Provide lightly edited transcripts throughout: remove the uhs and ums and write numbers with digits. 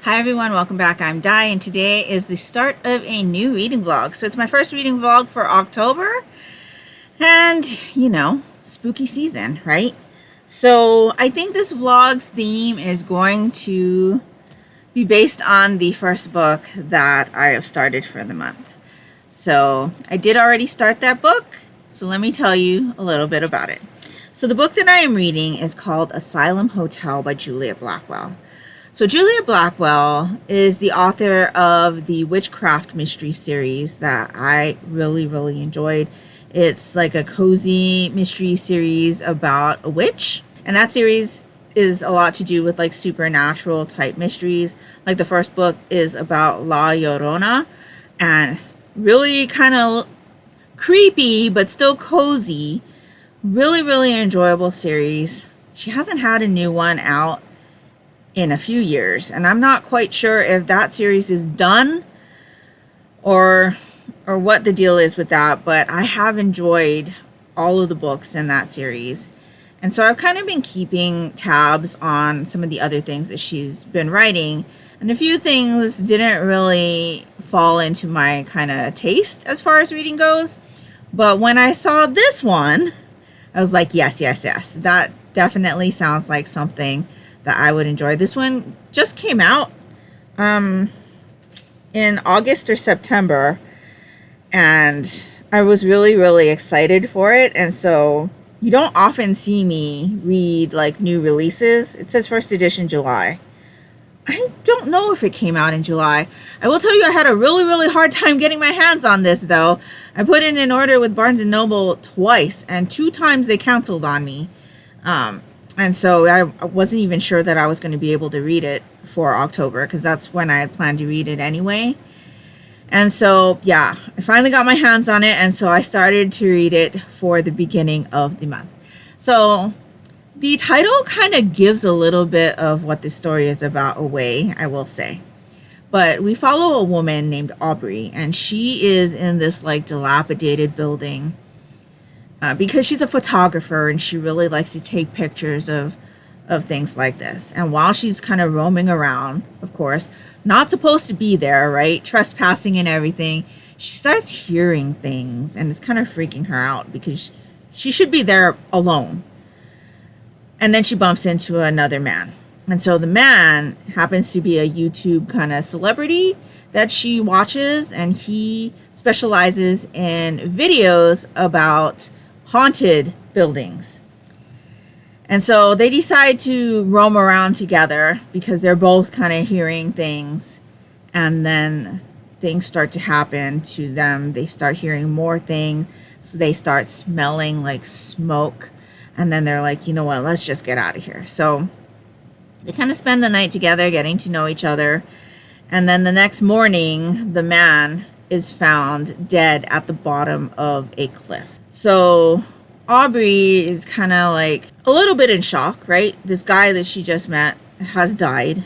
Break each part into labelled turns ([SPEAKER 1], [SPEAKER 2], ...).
[SPEAKER 1] Hi everyone, welcome back. I'm Di, and today is the start of a new reading vlog. So it's my first reading vlog for October, and spooky season, right? So I think this vlog's theme is going to be based on the first book that I have started for the month. So I did already start that book, so let me tell you a little bit about it. So the book that I am reading is called Asylum Hotel by Juliet Blackwell. So Juliet Blackwell is the author of the witchcraft mystery series that I really enjoyed. It's like a cozy mystery series about a witch, and that series is a lot to do with like supernatural type mysteries. Like the first book is about La Llorona, and really kind of creepy but still cozy. Really enjoyable series. She hasn't had a new one out in a few years, and I'm not quite sure if that series is done or what the deal is with that, but I have enjoyed all of the books in that series. And so I've kind of been keeping tabs on some of the other things that she's been writing, and a few things didn't really fall into my kind of taste as far as reading goes. But when I saw this one, I was like, yes, that definitely sounds like something that I would enjoy. This one just came out in August or September, and I was really excited for it. And so you don't often see me read like new releases. It says first edition July. I don't know if it came out in July. I will tell you, I had a really hard time getting my hands on this though. I put in an order with Barnes & Noble twice, and 2 times they canceled on me. And so I wasn't even sure that I was going to be able to read it for October, because that's when I had planned to read it anyway. And so, yeah, I finally got my hands on it, and so I started to read it for the beginning of the month. So the title kind of gives a little bit of what the story is about away, I will say. But we follow a woman named Aubrey, and she is in this like dilapidated building. Because she's a photographer and she really likes to take pictures of things like this. And while she's kind of roaming around, of course, not supposed to be there, right? Trespassing and everything, she starts hearing things, and it's kind of freaking her out because she should be there alone. And then she bumps into another man. And so the man happens to be a YouTube kind of celebrity that she watches, and he specializes in videos about haunted buildings. And so they decide to roam around together because they're both kind of hearing things, and then things start to happen to them. They start hearing more things, so they start smelling like smoke, and then they're like, you know what, let's just get out of here. So they kind of spend the night together getting to know each other, and then the next morning the man is found dead at the bottom of a cliff. So Aubrey is kind of like a little bit in shock, right? This guy that she just met has died.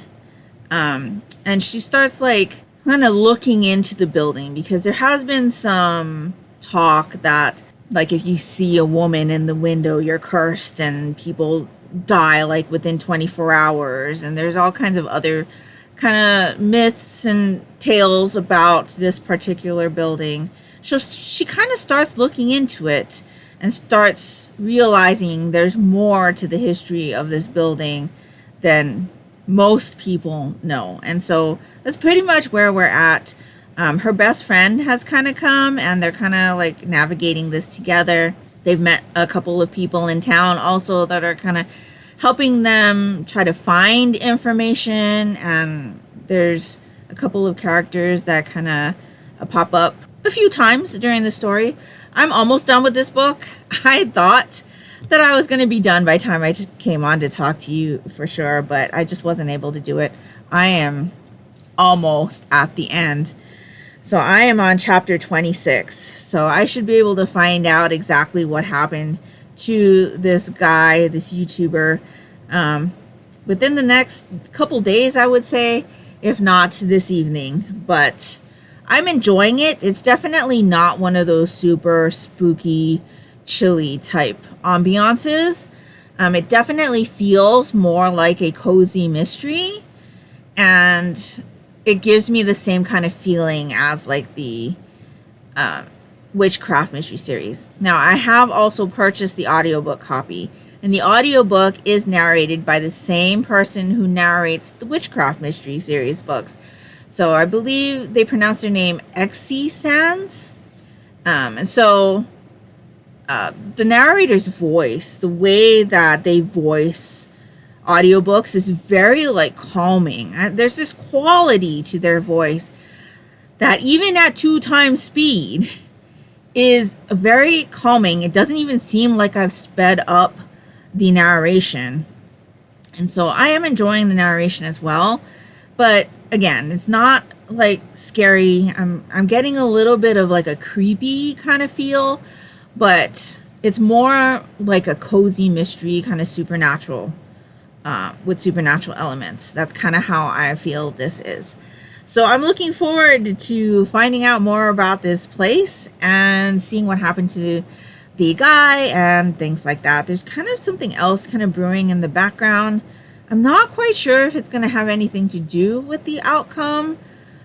[SPEAKER 1] And she starts like kind of looking into the building, because there has been some talk that like if you see a woman in the window, you're cursed, and people die like within 24 hours. And there's all kinds of other kind of myths and tales about this particular building. So she kind of starts looking into it and starts realizing there's more to the history of this building than most people know. And so that's pretty much where we're at. Her best friend has kind of come, and they're kind of like navigating this together. They've met a couple of people in town also that are kind of helping them try to find information. And there's a couple of characters that kind of pop up a few times during the story. I'm almost done with this book. I thought that I was going to be done by the time I came on to talk to you for sure, but I just wasn't able to do it. I am almost at the end. So I am on chapter 26. So I should be able to find out exactly what happened to this guy, this YouTuber, within the next couple days, I would say, if not this evening. But I'm enjoying it. It's definitely not one of those super spooky, chilly type ambiances. It definitely feels more like a cozy mystery. and it gives me the same kind of feeling as like the Witchcraft Mystery Series. Now, I have also purchased the audiobook copy, and the audiobook is narrated by the same person who narrates the Witchcraft Mystery Series books. So I believe they pronounce their name Exie Sands. And so the narrator's voice, the way that they voice audiobooks is very like calming. There's this quality to their voice that even at 2x speed is very calming. It doesn't even seem like I've sped up the narration. And so I am enjoying the narration as well. But again, it's not like scary. I'm getting a little bit of like a creepy kind of feel, but it's more like a cozy mystery, kind of supernatural, with supernatural elements. That's kind of how I feel this is. So I'm looking forward to finding out more about this place and seeing what happened to the guy and things like that. There's kind of something else kind of brewing in the background. I'm not quite sure if it's going to have anything to do with the outcome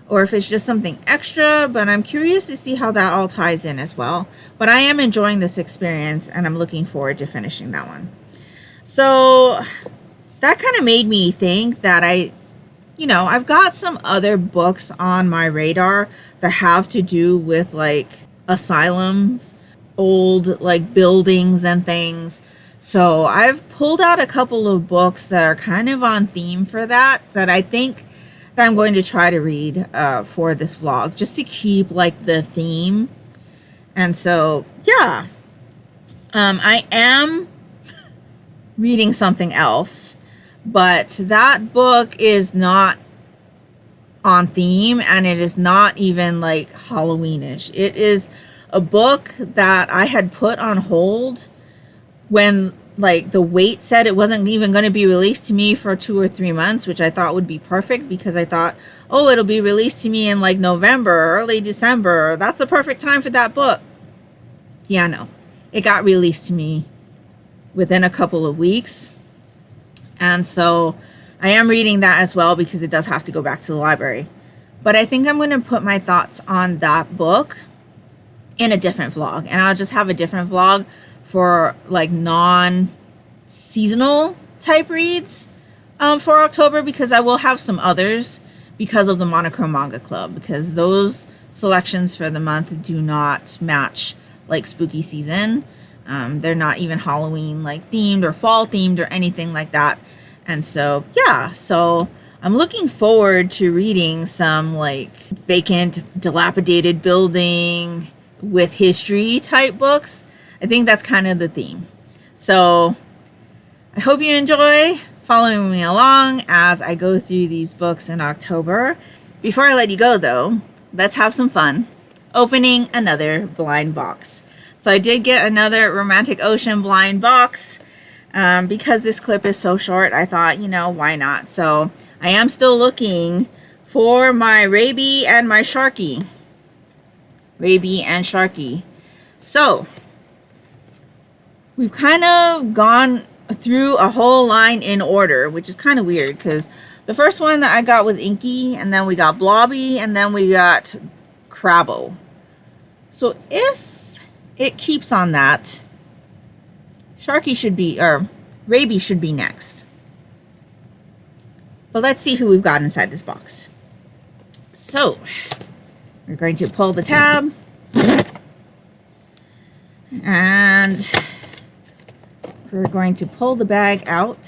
[SPEAKER 1] or if it's just something extra, but I'm curious to see how that all ties in as well. But I am enjoying this experience, and I'm looking forward to finishing that one. So that kind of made me think that I've got some other books on my radar that have to do with like asylums, old like buildings and things. So I've pulled out a couple of books that are kind of on theme for that I think that I'm going to try to read for this vlog, just to keep like the theme. And so yeah, I am reading something else, but that book is not on theme, and it is not even like Halloweenish. It is a book that I had put on hold when like the wait said it wasn't even going to be released to me for 2 or 3 months, which I thought would be perfect, because I thought, oh, it'll be released to me in like November, early December. That's the perfect time for that book. Yeah, no, it got released to me within a couple of weeks. And so I am reading that as well, because it does have to go back to the library. But I think I'm going to put my thoughts on that book in a different vlog, and I'll just have a different vlog for like non-seasonal type reads for October, because I will have some others because of the Monochrome Manga Club, because those selections for the month do not match like spooky season. They're not even Halloween like themed or fall themed or anything like that. And so yeah, so I'm looking forward to reading some like vacant, dilapidated building with history type books. I think that's kind of the theme. So I hope you enjoy following me along as I go through these books in October. Before I let you go though, let's have some fun opening another blind box. So I did get another Romantic Ocean blind box. Because this clip is so short, I thought, why not? So I am still looking for my Raby and my Sharky. Raby and Sharky. So we've kind of gone through a whole line in order, which is kind of weird, because the first one that I got was Inky, and then we got Blobby, and then we got Crabbo. So if it keeps on that, Sharky should be, or Raby should be next. But let's see who we've got inside this box. So we're going to pull the tab, and we're going to pull the bag out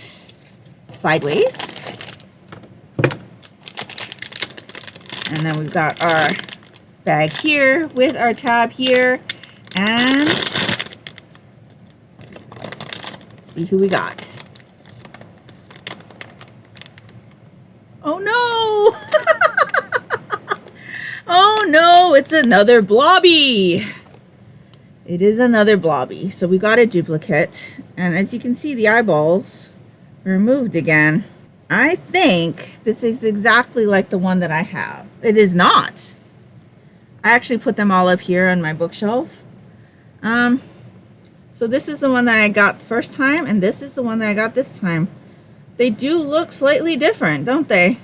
[SPEAKER 1] sideways. And then we've got our bag here with our tab here, and see who we got. Oh no! Oh no, it's another Blobby. It is another Blobby. So we got a duplicate, and as you can see, the eyeballs are removed again. I think this is exactly like the one that I have. It is not. I actually put them all up here on my bookshelf. So this is the one that I got the first time, and this is the one that I got this time. They do look slightly different, don't they?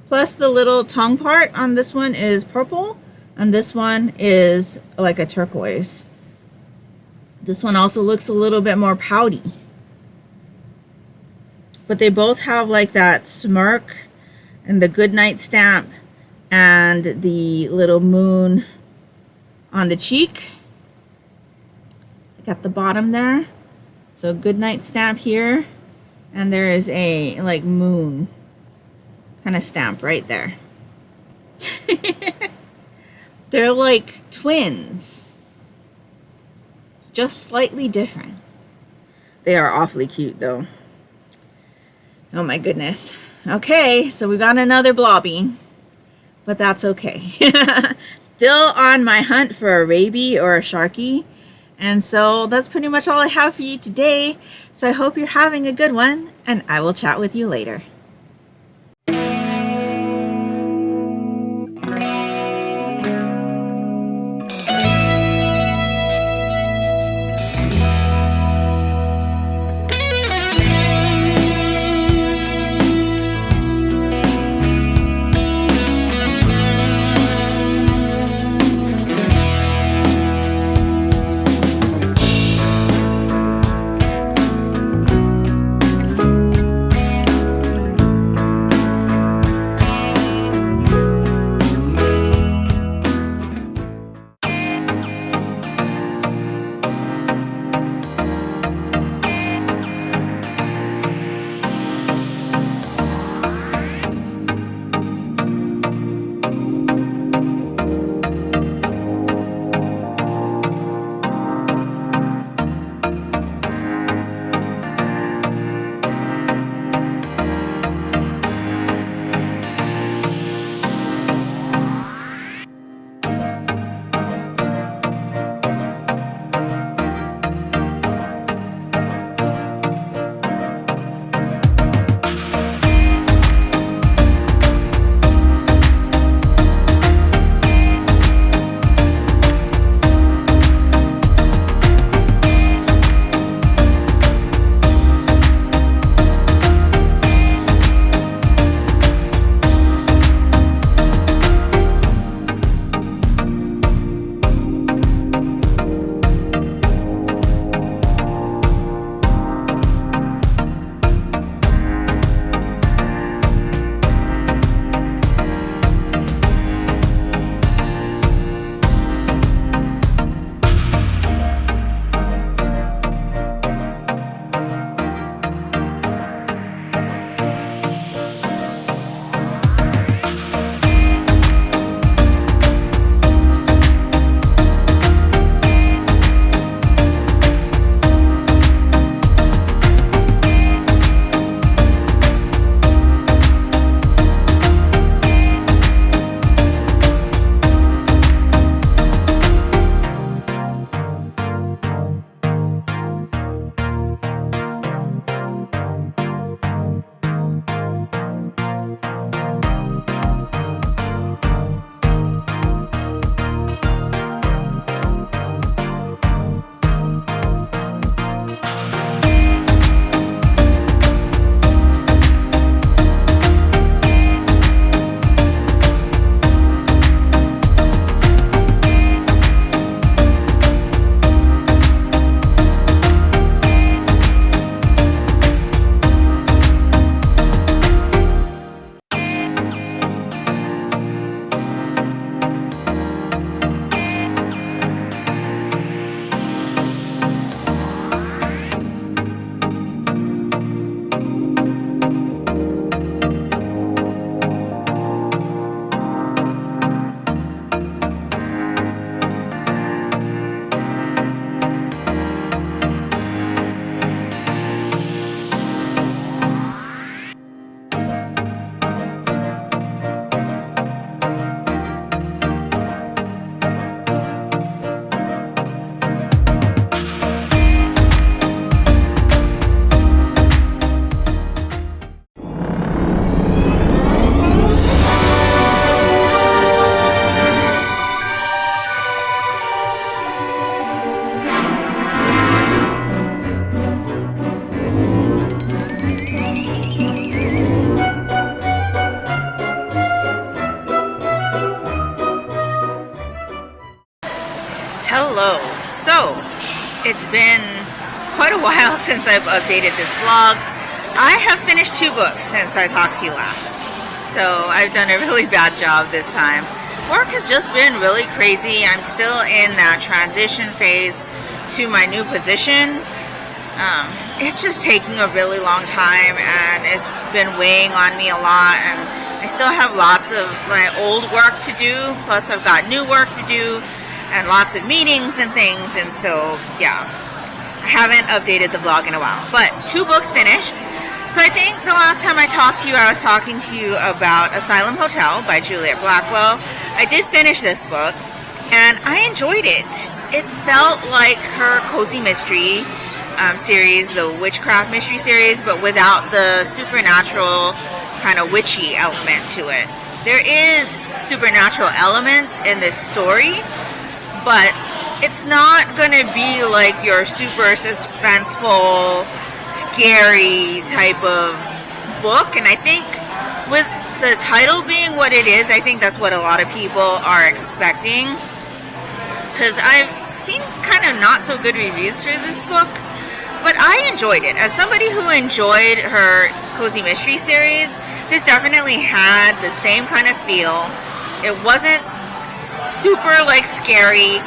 [SPEAKER 1] Plus the little tongue part on this one is purple, and this one is like a turquoise. This one also looks a little bit more pouty. But they both have like that smirk and the goodnight stamp and the little moon on the cheek. At the bottom there. So goodnight stamp here, and there is a like moon kind of stamp right there. They're like twins, just slightly different. They are awfully cute though. Oh my goodness. Okay, so we got another blobby, but that's okay. Still on my hunt for a raby or a sharky. And so that's pretty much all I have for you today. So I hope you're having a good one, and I will chat with you later. Hello. So, it's been quite a while since I've updated this vlog. I have finished 2 books since I talked to you last. So, I've done a really bad job this time. Work has just been really crazy. I'm still in that transition phase to my new position. It's just taking a really long time, and it's been weighing on me a lot, and I still have lots of my old work to do, plus I've got new work to do, and lots of meetings and things, and so, yeah, I haven't updated the vlog in a while, but 2 books finished. So I think the last time I talked to you, I was talking to you about Asylum Hotel by Juliet Blackwell. I did finish this book, and I enjoyed it. It felt like her cozy mystery series, the witchcraft mystery series, but without the supernatural kind of witchy element to it. There is supernatural elements in this story, but it's not gonna be like your super suspenseful, scary type of book. And I think with the title being what it is, I think that's what a lot of people are expecting, because I've seen kind of not so good reviews for this book, but I enjoyed it. As somebody who enjoyed her cozy mystery series, this definitely had the same kind of feel. It wasn't super like scary.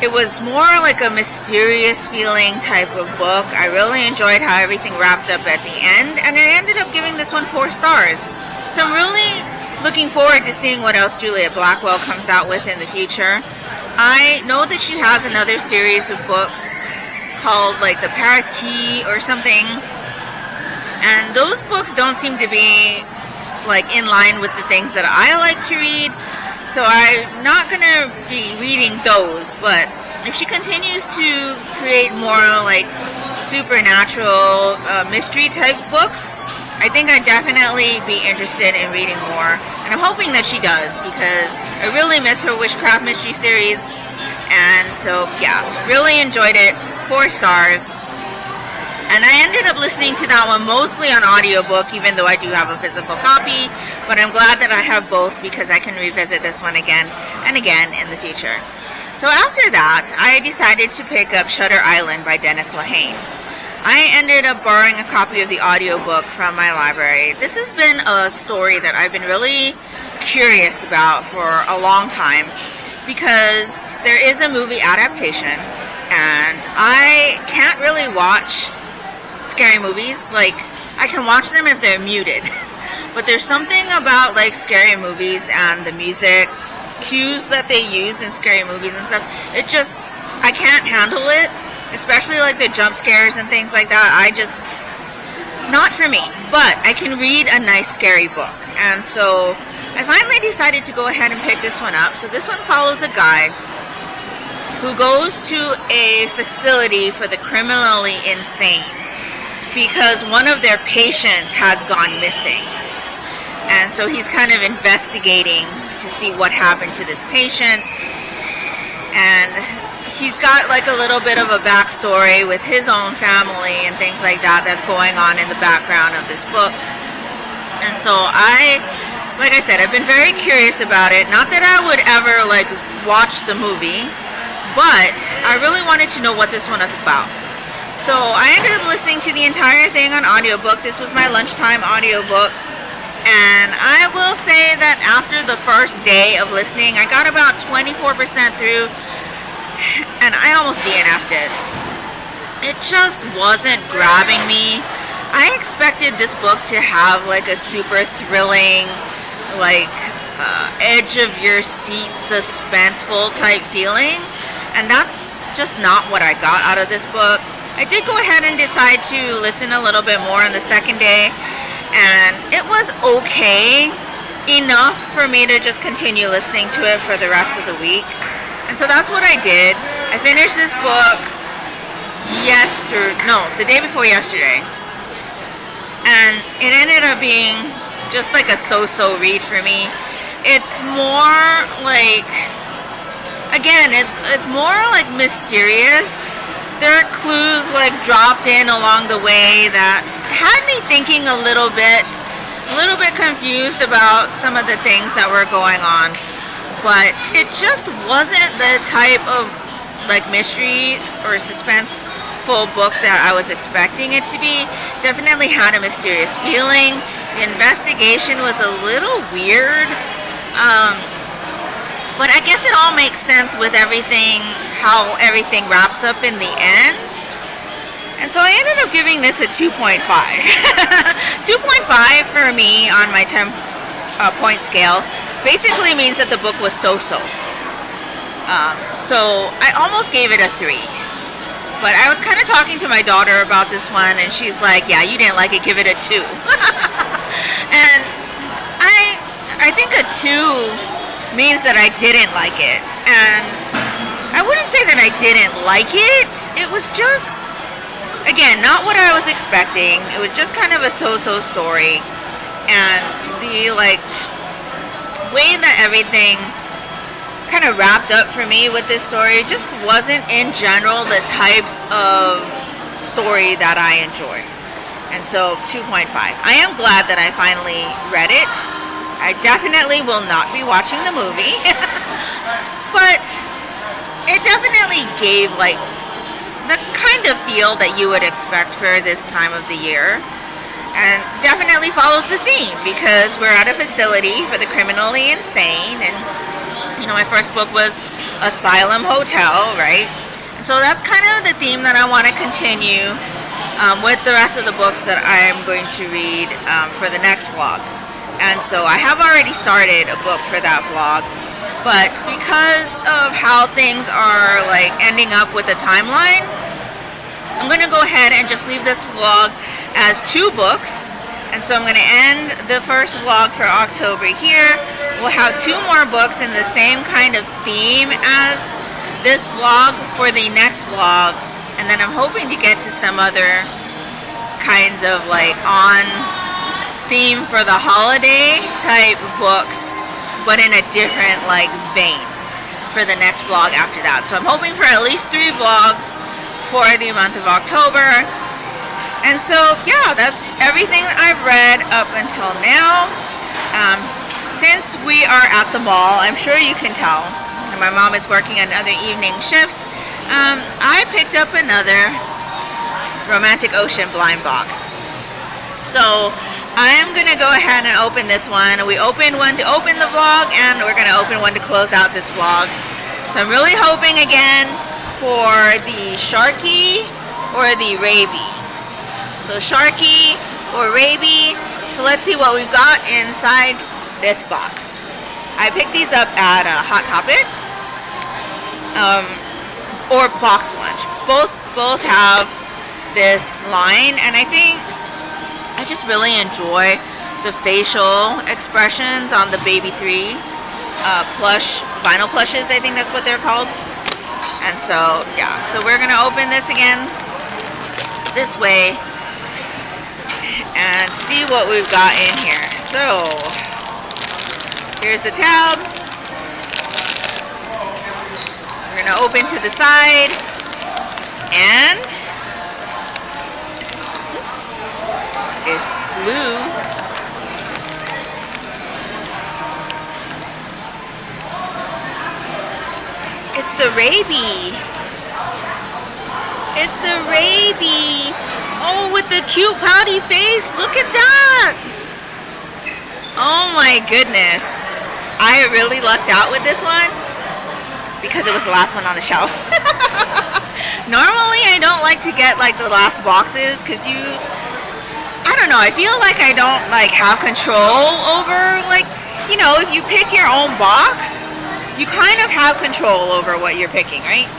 [SPEAKER 1] It was more like a mysterious feeling type of book. I really enjoyed how everything wrapped up at the end, and I ended up giving this one 4 stars. So I'm really looking forward to seeing what else Juliet Blackwell comes out with in the future. I know that she has another series of books called like the Paris Key or something, and those books don't seem to be like in line with the things that I like to read. So I'm not going to be reading those, but if she continues to create more like supernatural mystery type books, I think I'd definitely be interested in reading more. And I'm hoping that she does, because I really miss her witchcraft mystery series. And so, yeah, really enjoyed it. 4 stars. And I ended up listening to that one mostly on audiobook, even though I do have a physical copy. But I'm glad that I have both, because I can revisit this one again and again in the future. So after that, I decided to pick up Shutter Island by Lehane. I ended up borrowing a copy of the audiobook from my library. This has been a story that I've been really curious about for a long time, because there is a movie adaptation, and I can't really watch scary movies. Like, I can watch them if they're muted, but there's something about like scary movies and the music cues that they use in scary movies and stuff. It just, I can't handle it, especially like the jump scares and things like that. Not for me. But I can read a nice scary book, and so I finally decided to go ahead and pick this one up. So this one follows a guy who goes to a facility for the criminally insane, because one of their patients has gone missing. And so he's kind of investigating to see what happened to this patient. And he's got like a little bit of a backstory with his own family and things like that that's going on in the background of this book. And so like I said, I've been very curious about it. Not that I would ever like watch the movie, but I really wanted to know what this one is about. So I ended up listening to the entire thing on audiobook. This was my lunchtime audiobook. And I will say that after the first day of listening, I got about 24% through, and I almost DNF'd it. It just wasn't grabbing me. I expected this book to have like a super thrilling, like edge of your seat, suspenseful type feeling. And that's just not what I got out of this book. I did go ahead and decide to listen a little bit more on the second day, and it was okay enough for me to just continue listening to it for the rest of the week. And so that's what I did. I finished this book the day before yesterday, and it ended up being just like a so-so read for me. It's more like, again, it's more like mysterious. There are clues like dropped in along the way that had me thinking a little bit confused about some of the things that were going on. But it just wasn't the type of like mystery or suspenseful book that I was expecting it to be. Definitely had a mysterious feeling. The investigation was a little weird, but I guess it all makes sense with everything, how everything wraps up in the end. And so I ended up giving this a 2.5. 2.5 for me on my 10 point scale basically means that the book was so-so. So I almost gave it a 3. But I was kind of talking to my daughter about this one, and she's like, yeah, you didn't like it, give it a 2. And I think a 2 means that I didn't like it. And I wouldn't say that I didn't like it. It was just, again, not what I was expecting. It was just kind of a so-so story. And the, like, way that everything kind of wrapped up for me with this story just wasn't, in general, the types of story that I enjoy. And so, 2.5. I am glad that I finally read it. I definitely will not be watching the movie. But it definitely gave, like, the kind of feel that you would expect for this time of the year. And definitely follows the theme, because we're at a facility for the criminally insane. And, you know, my first book was Asylum Hotel, right? And so that's kind of the theme that I want to continue with the rest of the books that I'm going to read for the next vlog. And so I have already started a book for that vlog. But because of how things are, like, ending up with the timeline, I'm going to go ahead and just leave this vlog as 2 books. And so I'm going to end the first vlog for October here. We'll have 2 more books in the same kind of theme as this vlog for the next vlog. And then I'm hoping to get to some other kinds of, like, on theme for the holiday type books, but in a different, like, vein for the next vlog after that. So I'm hoping for at least 3 vlogs for the month of October. And so, yeah, that's everything that I've read up until now. Since we are at the mall, I'm sure you can tell, and my mom is working another evening shift, I picked up another Romantic Ocean blind box. So I'm going to go ahead and open this one. We opened one to open the vlog, and we're going to open one to close out this vlog. So I'm really hoping again for the Sharky or the Raby. So Sharky or Raby. So let's see what we've got inside this box. I picked these up at Hot Topic or Box Lunch. Both have this line, and I think I just really enjoy the facial expressions on the Baby 3 plush vinyl plushes. I think that's what they're called. And so, yeah, so we're gonna open this again this way and see what we've got in here. So here's the tab. We're gonna open to the side, and it's blue. It's the Raby. It's the Raby. Oh, with the cute pouty face. Look at that. Oh my goodness. I really lucked out with this one because it was the last one on the shelf. Normally I don't like to get, like, the last boxes because I don't know, I feel like I don't, like, have control over, like, you know, if you pick your own box, you kind of have control over what you're picking, right?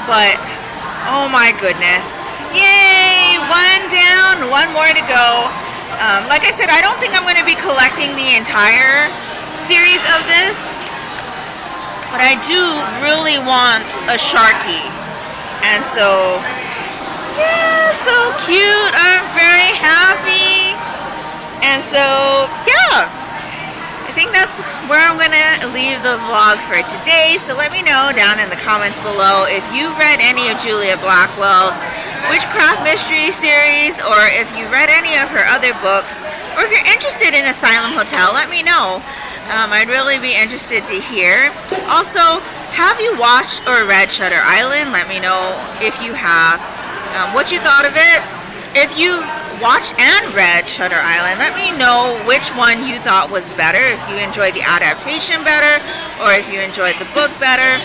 [SPEAKER 1] But, oh my goodness. Yay! 1 down, 1 more to go. Like I said, I don't think I'm going to be collecting the entire series of this, but I do really want a Sharky. And so, yeah, so cute. I'm very happy. And so, yeah. I think that's where I'm going to leave the vlog for today. So let me know down in the comments below if you've read any of Juliet Blackwell's witchcraft mystery series, or if you read any of her other books, or if you're interested in Asylum Hotel, let me know. I'd really be interested to hear. Also, Have you watched or read Shutter Island? Let me know if you have, what you thought of it. If you've watched and read Shutter Island, let me know which one you thought was better, if you enjoyed the adaptation better or if you enjoyed the book better.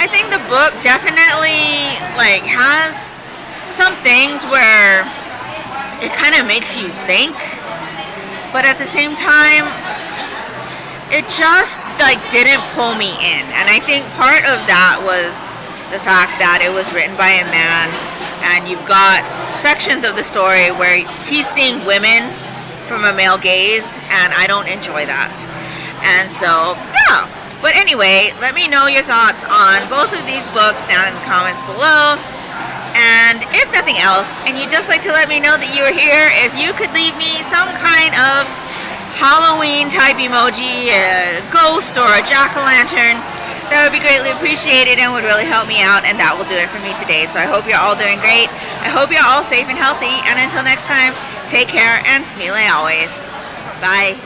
[SPEAKER 1] I think the book definitely like has some things where it kind of makes you think, but at the same time it just like didn't pull me in. And I think part of that was the fact that it was written by a man, and you've got sections of the story where he's seeing women from a male gaze, and I don't enjoy that. And so yeah, but anyway, let me know your thoughts on both of these books down in the comments below. And if nothing else, and you'd just like to let me know that you were here, if you could leave me some kind of Halloween type emoji, a ghost or a jack-o'-lantern, that would be greatly appreciated and would really help me out, and that will do it for me today. So I hope you're all doing great. I hope you're all safe and healthy, and until next time, take care and smile always. Bye.